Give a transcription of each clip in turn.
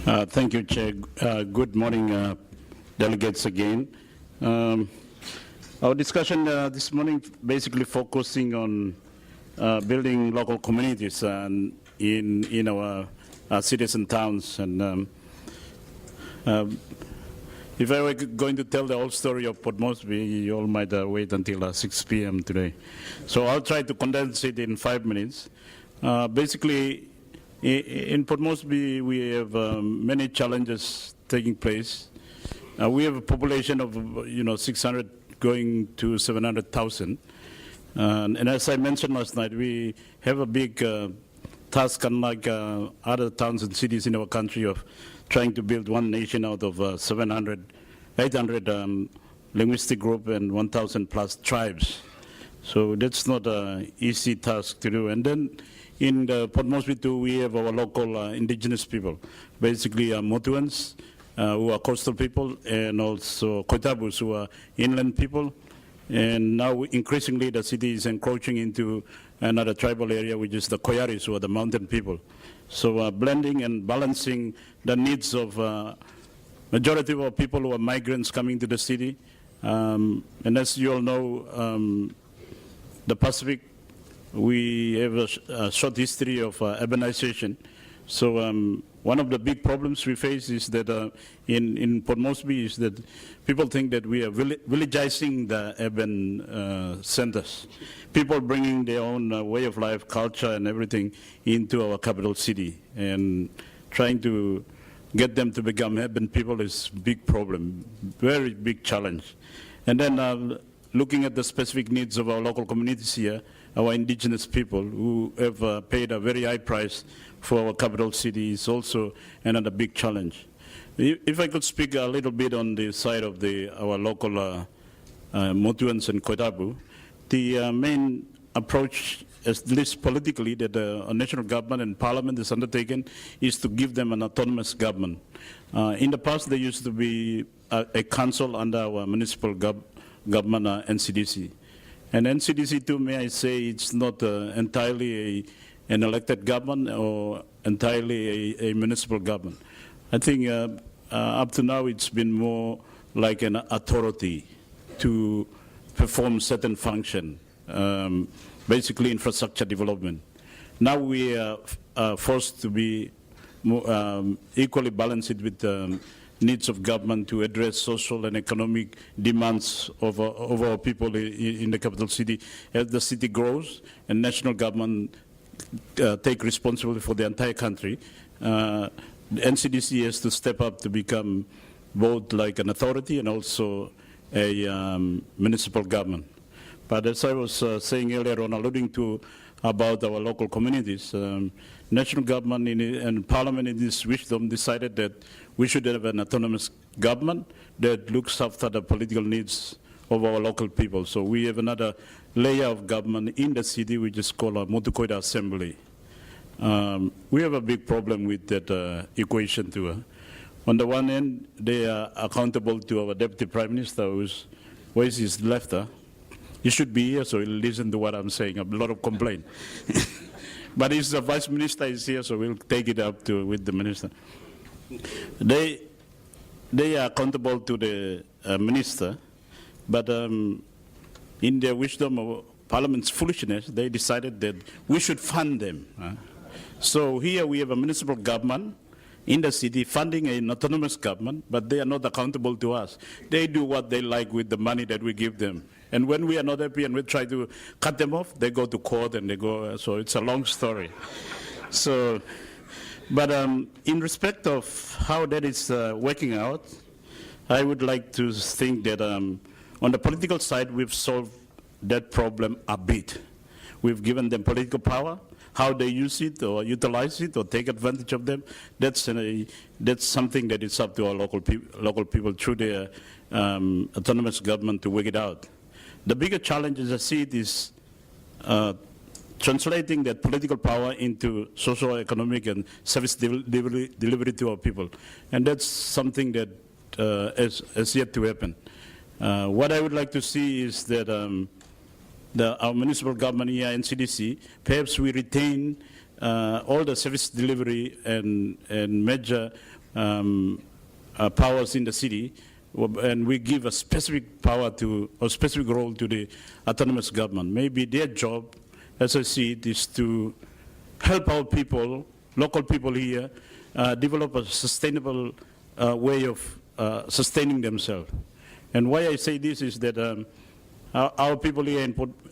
Thank you, Chair. Good morning, delegates again. Our discussion this morning basically focusing on building local communities in our cities and towns. And if I were going to tell the whole story of Port Moresby, you all might wait until 6 p.m. today. So I'll try to condense it in 5 minutes. Basically, in Port Moresby, we have many challenges taking place. We have a population of 600 going to 700,000, and as I mentioned last night, we have a big task, unlike other towns and cities in our country, of trying to build one nation out of 800 linguistic group and 1,000 plus tribes. So that's not an easy task to do. And then in the Port Moresby too, we have our local indigenous people, basically Motuans, who are coastal people, and also Koitabus, who are inland people. And now increasingly the city is encroaching into another tribal area, which is the Koyaris, who are the mountain people. So blending and balancing the needs of majority of our people who are migrants coming to the city. And as you all know, the Pacific, we have a short history of urbanization. So one of the big problems we face is that in Port Moresby is that people think that we are villagizing the urban centers. People bringing their own way of life, culture and everything into our capital city, and trying to get them to become urban people is a big problem, very big challenge. And then looking at the specific needs of our local communities here, our indigenous people who have paid a very high price for our capital city is also another big challenge. If I could speak a little bit on the side of our local Motuans and Koitabu, the main approach, at least politically, that the national government and parliament is undertaken is to give them an autonomous government. In the past, there used to be a council under our municipal government, NCDC. And NCDC too, may I say, it's not entirely an elected government or entirely a municipal government. I think up to now it's been more like an authority to perform certain function, basically infrastructure development. Now we are forced to be more, equally balanced with needs of government to address social and economic demands of our people in the capital city. As the city grows and national government take responsibility for the entire country, the NCDC has to step up to become both like an authority and also a municipal government. But as I was saying earlier on, alluding to about our local communities, national government and parliament in this wisdom decided that we should have an autonomous government that looks after the political needs of our local people. So we have another layer of government in the city, which is called a Motukoida Assembly. We have a big problem with that equation too. On the one end, they are accountable to our Deputy Prime Minister, whose voice is left. He should be here, so he'll listen to what I'm saying. A lot of complaint. But his Vice Minister is here, so we'll take it up with the Minister. They are accountable to the Minister, but in their wisdom or Parliament's foolishness, they decided that we should fund them. So here we have a municipal government in the city funding an autonomous government, but they are not accountable to us. They do what they like with the money that we give them. And when we are not happy and we try to cut them off, they go to court and they go, so it's a long story. So, but in respect of how that is working out, I would like to think that on the political side, we've solved that problem a bit. We've given them political power. How they use it or utilize it or take advantage of them, that's something that is up to our local people through their autonomous government to work it out. The bigger challenge, as I see it, is translating that political power into social, economic, and service delivery to our people. And that's something that has yet to happen. What I would like to see is that our municipal government here, NCDC, perhaps we retain all the service delivery and major powers in the city, and we give a specific power to, or specific role to the autonomous government. Maybe their job, as I see it, is to help our people, local people here, develop a sustainable way of sustaining themselves. And why I say this is that our people here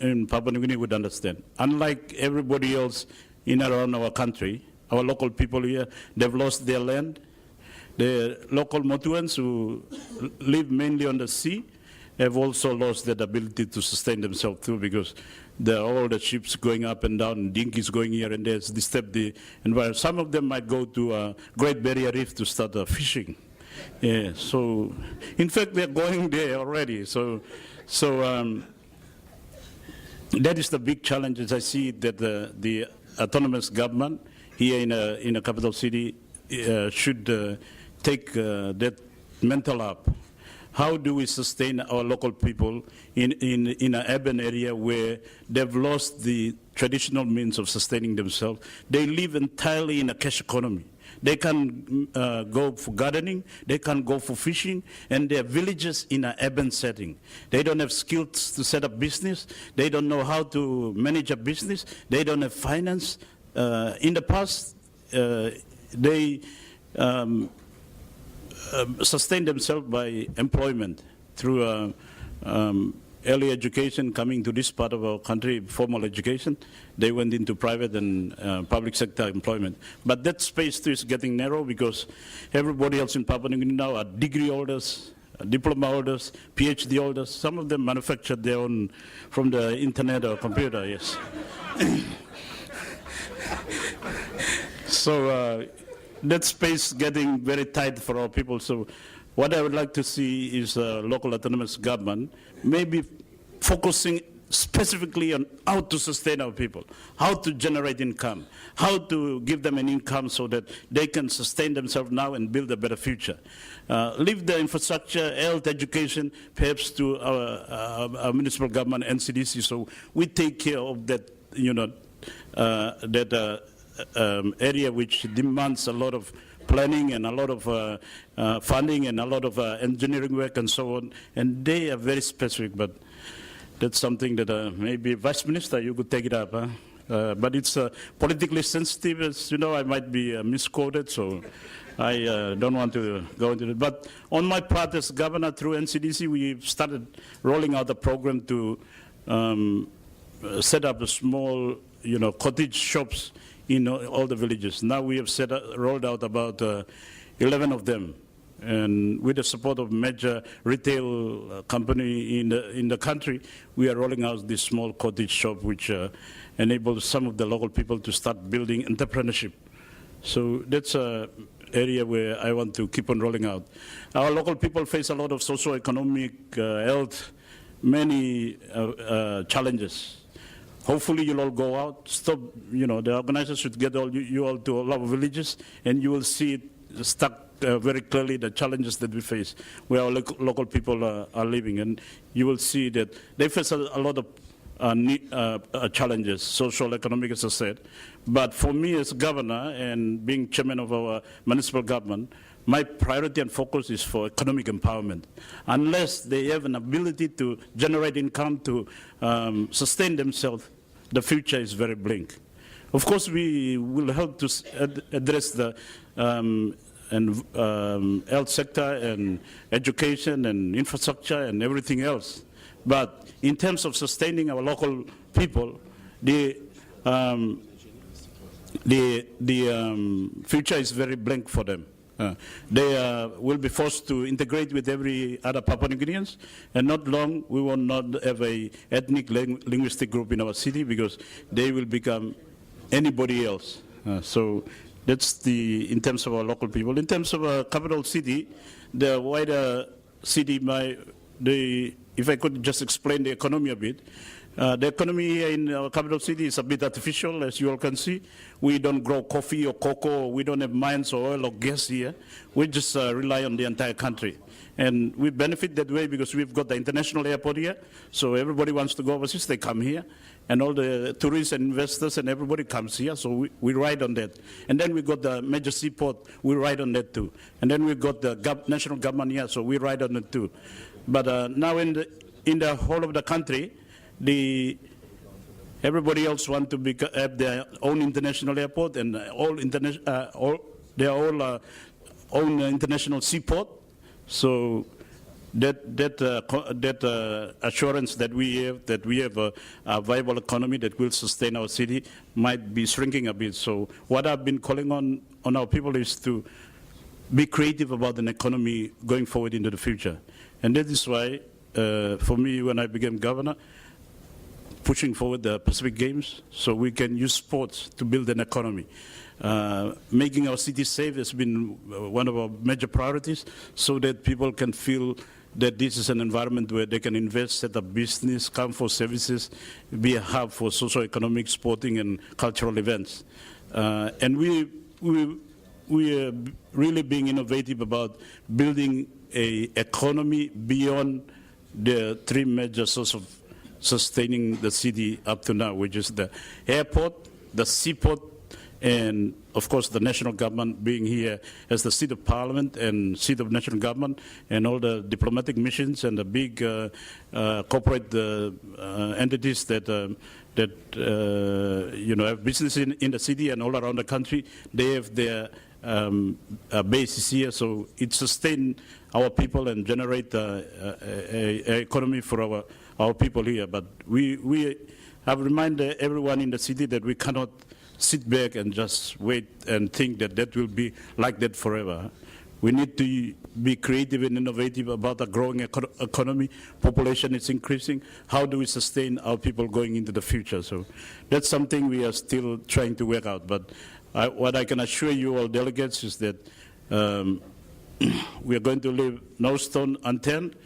in Papua New Guinea would understand. Unlike everybody else in and around our country, our local people here, they've lost their land. The local Motuans who live mainly on the sea have also lost their ability to sustain themselves too, because all the ships going up and down, dinghies going here and there, disturb the environment. Some of them might go to Great Barrier Reef to start fishing. Yeah, so in fact they're going there already. So that is the big challenge, as I see that the autonomous government here in a capital city should take that mental up. How do we sustain our local people in an urban area where they've lost the traditional means of sustaining themselves? They live entirely in a cash economy. They can go for gardening, they can go for fishing, and they're villages in an urban setting. They don't have skills to set up business. They don't know how to manage a business. They don't have finance. In the past, they sustain themselves by employment through early education, coming to this part of our country, formal education. They went into private and public sector employment. But that space too is getting narrow because everybody else in Papua New Guinea now are degree holders, diploma holders, PhD holders. Some of them manufacture their own from the internet or computer, yes. So that space getting very tight for our people. So what I would like to see is local autonomous government maybe focusing specifically on how to sustain our people, how to generate income, how to give them an income so that they can sustain themselves now and build a better future. Leave the infrastructure, health, education, perhaps to our municipal government, NCDC, so we take care of that, area which demands a lot of planning and a lot of funding and a lot of engineering work and so on. And they are very specific, but that's something that maybe Vice Minister, you could take it up. But it's politically sensitive, as you know, I might be misquoted, so I don't want to go into it. But on my part as governor through NCDC, we started rolling out a program to set up a small, cottage shops in all the villages. Now we have rolled out about 11 of them, and with the support of major retail company in the country, we are rolling out this small cottage shop which enables some of the local people to start building entrepreneurship. So that's an area where I want to keep on rolling out. Our local people face a lot of socio-economic, health, many challenges. Hopefully you'll all go out, stop, the organizers should get you all to all our villages, and you will see it stuck very clearly the challenges that we face, where our local people are living. And you will see that they face a lot of challenges, social, economic, as I said. But for me as governor and being chairman of our municipal government, my priority and focus is for economic empowerment. Unless they have an ability to generate income to sustain themselves, the future is very bleak. Of course, we will help to address the health sector and education and infrastructure and everything else. But in terms of sustaining our local people, the future is very blank for them. They will be forced to integrate with every other Papua New Guineans, and not long we will not have a ethnic linguistic group in our city because they will become anybody else. So that's in terms of our local people. In terms of a capital city, the wider city, if I could just explain the economy a bit, the economy here in our capital city is a bit artificial, as you all can see. We don't grow coffee or cocoa, we don't have mines or oil or gas here. We just rely on the entire country. And we benefit that way because we've got the international airport here, so everybody wants to go overseas, they come here. and all the tourists and investors and everybody comes here, so we ride on that. And then we got the major seaport, we ride on that too. And then we got the national government here, so we ride on it too. But now in the whole of the country, everybody else want to have their own international airport and their own international seaport. So that assurance that we have a viable economy that will sustain our city might be shrinking a bit. So what I've been calling on our people is to be creative about an economy going forward into the future. And that is why, for me, when I became governor, pushing forward the Pacific Games so we can use sports to build an economy. Making our city safe has been one of our major priorities so that people can feel that this is an environment where they can invest, set up business, come for services, be a hub for socio-economic, sporting, and cultural events. And we are really being innovative about building an economy beyond the three major sources of sustaining the city up to now, which is the airport, the seaport, and of course the national government being here as the seat of parliament and seat of national government, and all the diplomatic missions and the big corporate entities that have business in the city and all around the country. They have their bases here, so it sustains our people and generate an economy for our people here. But we have reminded everyone in the city that we cannot sit back and just wait and think that that will be like that forever. We need to be creative and innovative about a growing economy. Population is increasing. How do we sustain our people going into the future? So that's something we are still trying to work out. But what I can assure you all delegates is that we are going to leave no stone unturned,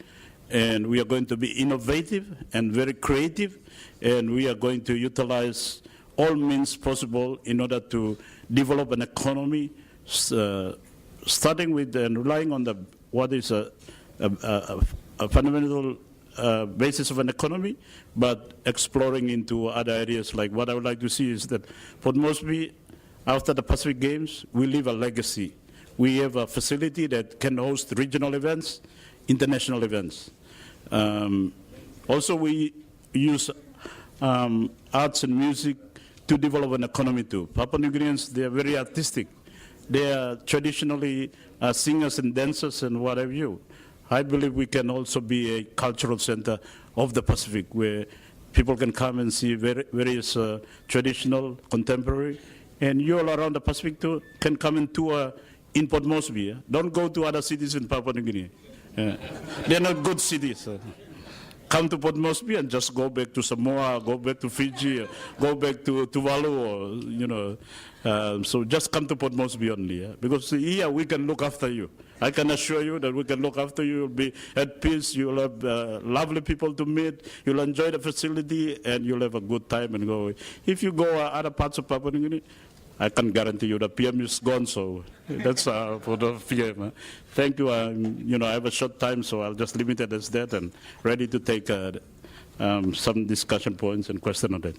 and we are going to be innovative and very creative, and we are going to utilize all means possible in order to develop an economy, starting with and relying on what is a fundamental basis of an economy, but exploring into other areas. Like what I would like to see is that Port Moresby, after the Pacific Games, we leave a legacy. We have a facility that can host regional events, international events. Also, we use arts and music to develop an economy too. Papua New Guineans, they are very artistic. They are traditionally singers and dancers and what have you. I believe we can also be a cultural center of the Pacific where people can come and see various traditional, contemporary, and you all around the Pacific too can come and tour in Port Moresby. Don't go to other cities in Papua New Guinea. They're not good cities. Come to Port Moresby and just go back to Samoa, go back to Fiji, go back to Tuvalu, or, so just come to Port Moresby only, because here we can look after you. I can assure you that we can look after you. You'll be at peace. You'll have lovely people to meet. You'll enjoy the facility, and you'll have a good time and go. If you go other parts of Papua New Guinea, I can guarantee you the PM is gone, so that's for the PM. Thank you. I have a short time, so I'll just limit it as that and ready to take some discussion points and questions on that.